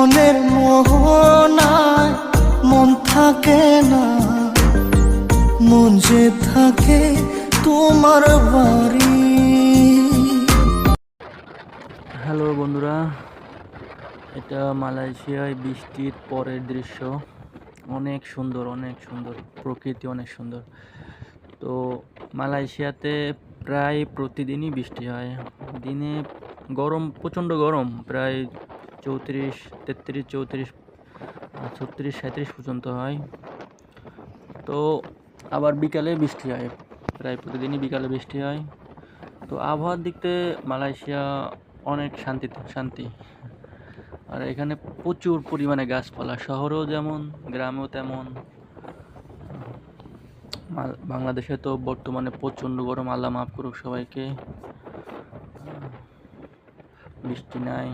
মনের মোহনায় মন থাকে না, মন যে থাকে তোমার বাড়ি। হ্যালো বন্ধুরা, এটা মালয়েশিয়ায় বৃষ্টির পরের দৃশ্য। অনেক সুন্দর, অনেক সুন্দর, প্রকৃতি অনেক সুন্দর। তো মালয়েশিয়াতে প্রায় প্রতিদিনই বৃষ্টি হয়। দিনে গরম, প্রচণ্ড গরম, প্রায় 34, 33, 34, 36, 37 পর্যন্ত হয়। তো আবার বিকালে বৃষ্টি হয়, প্রায় প্রতিদিনই বিকালে বৃষ্টি হয়। তো আবহাওয়ার দিক থেকে মালয়েশিয়া অনেক শান্তি। আর এখানে প্রচুর পরিমাণে গাছপালা, শহরেও যেমন গ্রামেও তেমন। বাংলাদেশে তো বর্তমানে প্রচণ্ড গরম, আল্লাহ মাফ করুক সবাইকে। বৃষ্টি নাই।